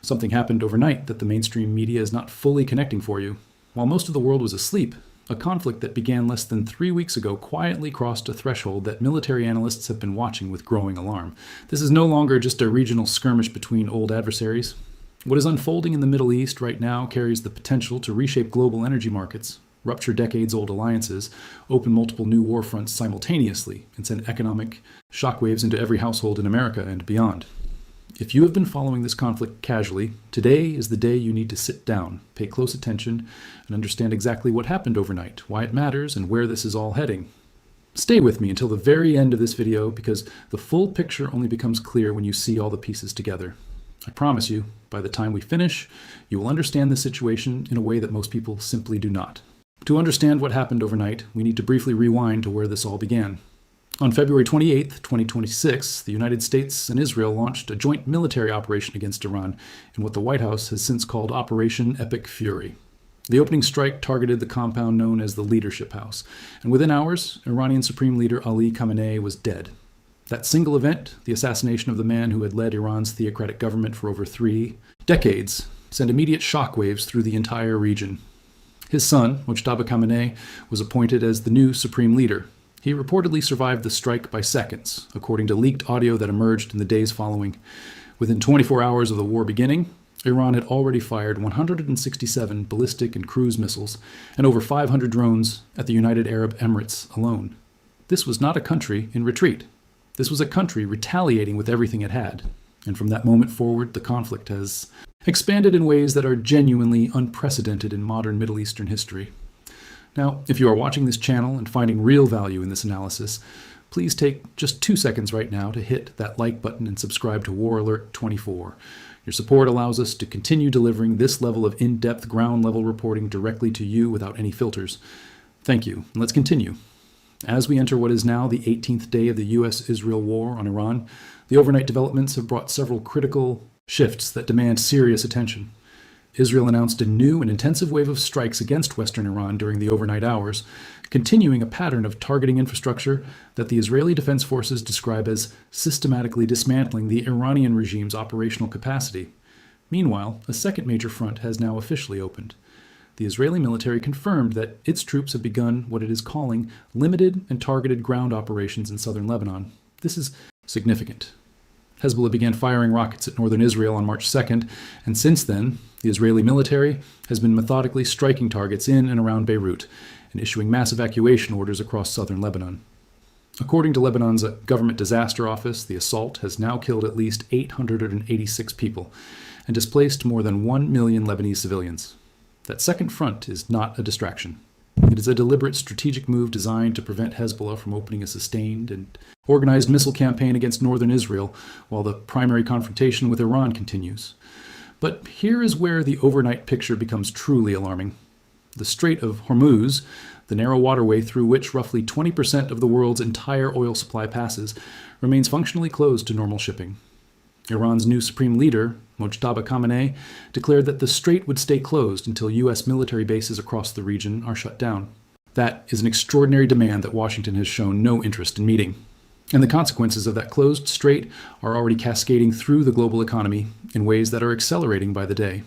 Something happened overnight that the mainstream media is not fully connecting for you. While most of the world was asleep, a conflict that began less than 3 weeks ago quietly crossed a threshold that military analysts have been watching with growing alarm. This is no longer just a regional skirmish between old adversaries. What is unfolding in the Middle East right now carries the potential to reshape global energy markets, rupture decades-old alliances, open multiple new war fronts simultaneously, and send economic shockwaves into every household in America and beyond. If you have been following this conflict casually, today is the day you need to sit down, pay close attention, and understand exactly what happened overnight, why it matters, and where this is all heading. Stay with me until the very end of this video because the full picture only becomes clear when you see all the pieces together. I promise you, by the time we finish, you will understand the situation in a way that most people simply do not. To understand what happened overnight, we need to briefly rewind to where this all began. On February 28, 2026, the United States and Israel launched a joint military operation against Iran in what the White House has since called Operation Epic Fury. The opening strike targeted the compound known as the Leadership House, and within hours, Iranian Supreme Leader Ali Khamenei was dead. That single event, the assassination of the man who had led Iran's theocratic government for over 3 decades, sent immediate shockwaves through the entire region. His son, Mojtaba Khamenei, was appointed as the new supreme leader. He reportedly survived the strike by seconds, according to leaked audio that emerged in the days following. Within 24 hours of the war beginning, Iran had already fired 167 ballistic and cruise missiles and over 500 drones at the United Arab Emirates alone. This was not a country in retreat. This was a country retaliating with everything it had. And from that moment forward, the conflict has expanded in ways that are genuinely unprecedented in modern Middle Eastern history. Now, if you are watching this channel and finding real value in this analysis, please take just 2 seconds right now to hit that like button and subscribe to War Alert 24. Your support allows us to continue delivering this level of in-depth ground-level reporting directly to you without any filters. Thank you, and let's continue. As we enter what is now the 18th day of the U.S.-Israel war on Iran, the overnight developments have brought several critical shifts that demand serious attention. Israel announced a new and intensive wave of strikes against Western Iran during the overnight hours, continuing a pattern of targeting infrastructure that the Israeli Defense Forces describe as systematically dismantling the Iranian regime's operational capacity. Meanwhile, a second major front has now officially opened. The Israeli military confirmed that its troops have begun what it is calling limited and targeted ground operations in southern Lebanon. This is significant. Hezbollah began firing rockets at northern Israel on March 2nd, and since then, the Israeli military has been methodically striking targets in and around Beirut and issuing mass evacuation orders across southern Lebanon. According to Lebanon's Government Disaster Office, the assault has now killed at least 886 people and displaced more than 1 million Lebanese civilians. That second front is not a distraction. It is a deliberate strategic move designed to prevent Hezbollah from opening a sustained and organized missile campaign against northern Israel while the primary confrontation with Iran continues. But here is where the overnight picture becomes truly alarming. The Strait of Hormuz, the narrow waterway through which roughly 20% of the world's entire oil supply passes, remains functionally closed to normal shipping. Iran's new supreme leader, Mojtaba Khamenei, declared that the strait would stay closed until U.S. military bases across the region are shut down. That is an extraordinary demand that Washington has shown no interest in meeting. And the consequences of that closed strait are already cascading through the global economy in ways that are accelerating by the day.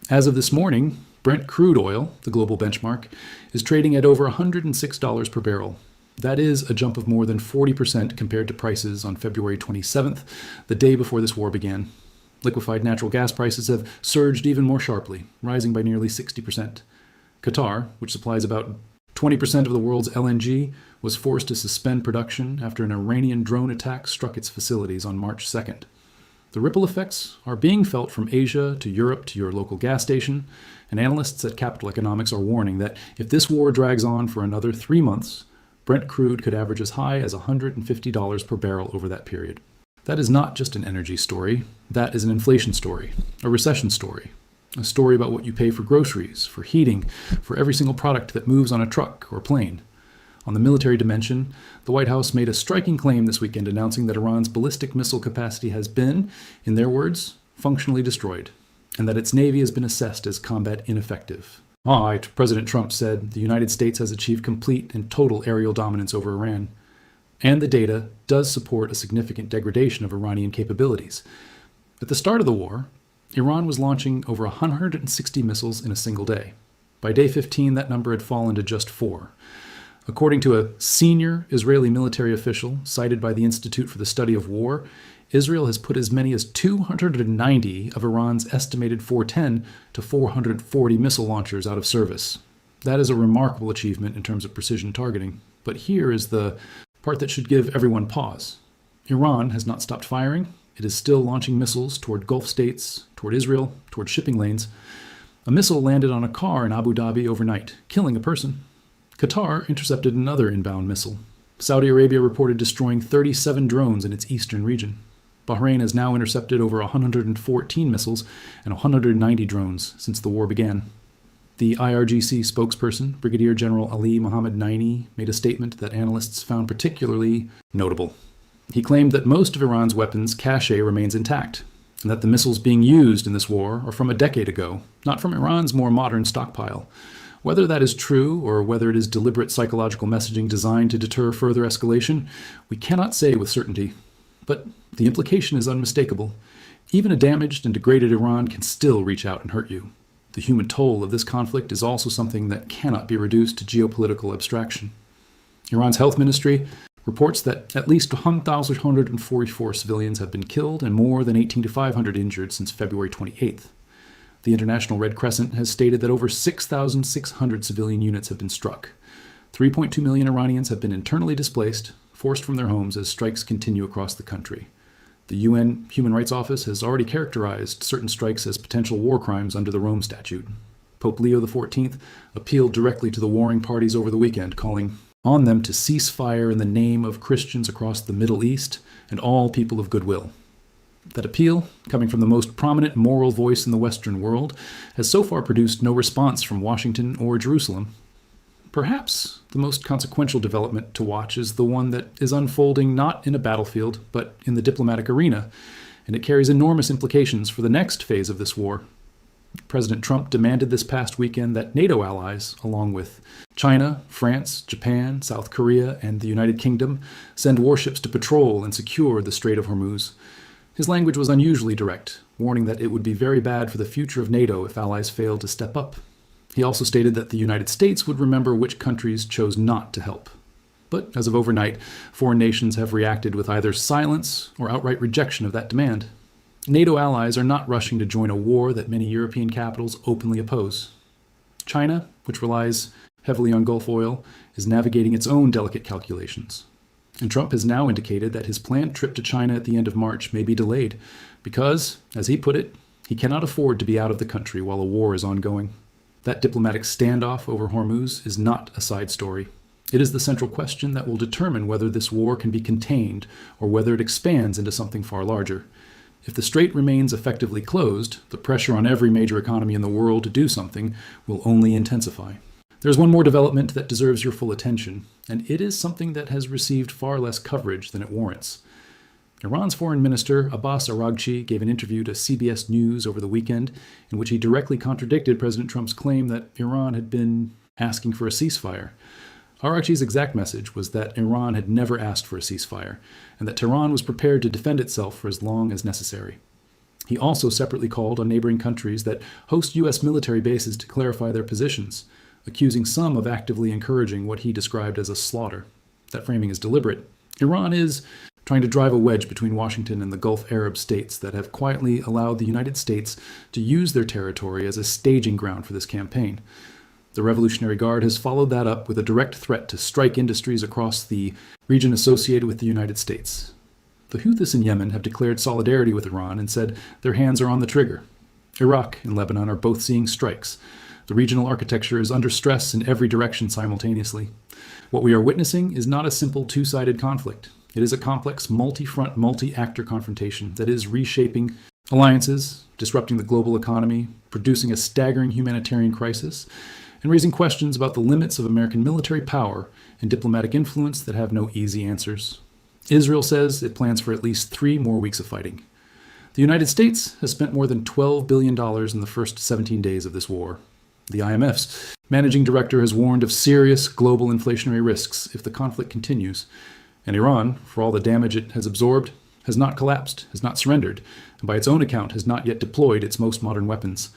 As of this morning, Brent crude oil, the global benchmark, is trading at over $106 per barrel. That is a jump of more than 40% compared to prices on February 27th, the day before this war began. Liquefied natural gas prices have surged even more sharply, rising by nearly 60%. Qatar, which supplies about 20% of the world's LNG, was forced to suspend production after an Iranian drone attack struck its facilities on March 2nd. The ripple effects are being felt from Asia to Europe to your local gas station, and analysts at Capital Economics are warning that if this war drags on for another 3 months, Brent crude could average as high as $150 per barrel over that period. That is not just an energy story. That is an inflation story, a recession story, a story about what you pay for groceries, for heating, for every single product that moves on a truck or plane. On the military dimension, the White House made a striking claim this weekend announcing that Iran's ballistic missile capacity has been, in their words, functionally destroyed, and that its navy has been assessed as combat ineffective. President Trump said the United States has achieved complete and total aerial dominance over Iran. And the data does support a significant degradation of Iranian capabilities. At the start of the war, Iran was launching over 160 missiles in a single day. By day 15, that number had fallen to just 4. According to a senior Israeli military official cited by the Institute for the Study of War, Israel has put as many as 290 of Iran's estimated 410 to 440 missile launchers out of service. That is a remarkable achievement in terms of precision targeting. But here is the part that should give everyone pause. Iran has not stopped firing. It is still launching missiles toward Gulf states, toward Israel, toward shipping lanes. A missile landed on a car in Abu Dhabi overnight, killing a person. Qatar intercepted another inbound missile. Saudi Arabia reported destroying 37 drones in its eastern region. Bahrain has now intercepted over 114 missiles and 190 drones since the war began. The IRGC spokesperson, Brigadier General Ali Mohammed Naini, made a statement that analysts found particularly notable. He claimed that most of Iran's weapons cache remains intact, and that the missiles being used in this war are from a decade ago, not from Iran's more modern stockpile. Whether that is true, or whether it is deliberate psychological messaging designed to deter further escalation, we cannot say with certainty. But the implication is unmistakable. Even a damaged and degraded Iran can still reach out and hurt you. The human toll of this conflict is also something that cannot be reduced to geopolitical abstraction. Iran's health ministry reports that at least 1,144 civilians have been killed and more than 18,500 injured since February 28th. The International Red Crescent has stated that over 6,600 civilian units have been struck. 3.2 million Iranians have been internally displaced, forced from their homes as strikes continue across the country. The UN Human Rights Office has already characterized certain strikes as potential war crimes under the Rome Statute. Pope Leo XIV appealed directly to the warring parties over the weekend, calling on them to cease fire in the name of Christians across the Middle East and all people of goodwill. That appeal, coming from the most prominent moral voice in the Western world, has so far produced no response from Washington or Jerusalem. Perhaps the most consequential development to watch is the one that is unfolding not in a battlefield, but in the diplomatic arena, and it carries enormous implications for the next phase of this war. President Trump demanded this past weekend that NATO allies, along with China, France, Japan, South Korea, and the United Kingdom, send warships to patrol and secure the Strait of Hormuz. His language was unusually direct, warning that it would be very bad for the future of NATO if allies failed to step up. He also stated that the United States would remember which countries chose not to help. But as of overnight, foreign nations have reacted with either silence or outright rejection of that demand. NATO allies are not rushing to join a war that many European capitals openly oppose. China, which relies heavily on Gulf oil, is navigating its own delicate calculations. And Trump has now indicated that his planned trip to China at the end of March may be delayed because, as he put it, he cannot afford to be out of the country while a war is ongoing. That diplomatic standoff over Hormuz is not a side story. It is the central question that will determine whether this war can be contained or whether it expands into something far larger. If the strait remains effectively closed, the pressure on every major economy in the world to do something will only intensify. There's one more development that deserves your full attention, and it is something that has received far less coverage than it warrants. Iran's foreign minister, Abbas Araghchi, gave an interview to CBS News over the weekend in which he directly contradicted President Trump's claim that Iran had been asking for a ceasefire. Araghchi's exact message was that Iran had never asked for a ceasefire, and that Tehran was prepared to defend itself for as long as necessary. He also separately called on neighboring countries that host U.S. military bases to clarify their positions, accusing some of actively encouraging what he described as a slaughter. That framing is deliberate. Iran is trying to drive a wedge between Washington and the Gulf Arab states that have quietly allowed the United States to use their territory as a staging ground for this campaign. The Revolutionary Guard has followed that up with a direct threat to strike industries across the region associated with the United States. The Houthis in Yemen have declared solidarity with Iran and said their hands are on the trigger. Iraq and Lebanon are both seeing strikes. The regional architecture is under stress in every direction simultaneously. What we are witnessing is not a simple two-sided conflict. It is a complex, multi-front, multi-actor confrontation that is reshaping alliances, disrupting the global economy, producing a staggering humanitarian crisis, and raising questions about the limits of American military power and diplomatic influence that have no easy answers. Israel says it plans for at least 3 more weeks of fighting. The United States has spent more than $12 billion in the first 17 days of this war. The IMF's managing director has warned of serious global inflationary risks if the conflict continues. And Iran, for all the damage it has absorbed, has not collapsed, has not surrendered, and by its own account has not yet deployed its most modern weapons.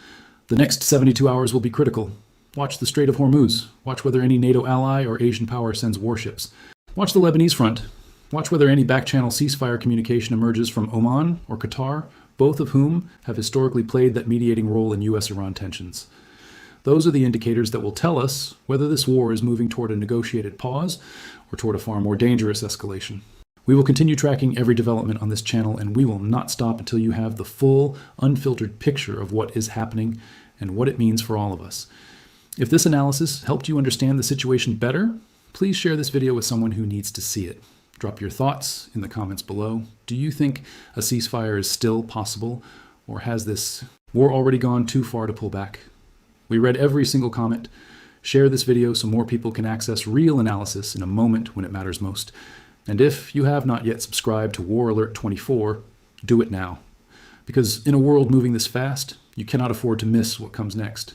The next 72 hours will be critical. Watch the Strait of Hormuz. Watch whether any NATO ally or Asian power sends warships. Watch the Lebanese front. Watch whether any back-channel ceasefire communication emerges from Oman or Qatar, both of whom have historically played that mediating role in U.S.-Iran tensions. Those are the indicators that will tell us whether this war is moving toward a negotiated pause or toward a far more dangerous escalation. We will continue tracking every development on this channel, and we will not stop until you have the full, unfiltered picture of what is happening and what it means for all of us. If this analysis helped you understand the situation better, please share this video with someone who needs to see it. Drop your thoughts in the comments below. Do you think a ceasefire is still possible, or has this war already gone too far to pull back? We read every single comment. Share this video so more people can access real analysis in a moment when it matters most. And if you have not yet subscribed to War Alert 24, do it now. Because in a world moving this fast, you cannot afford to miss what comes next.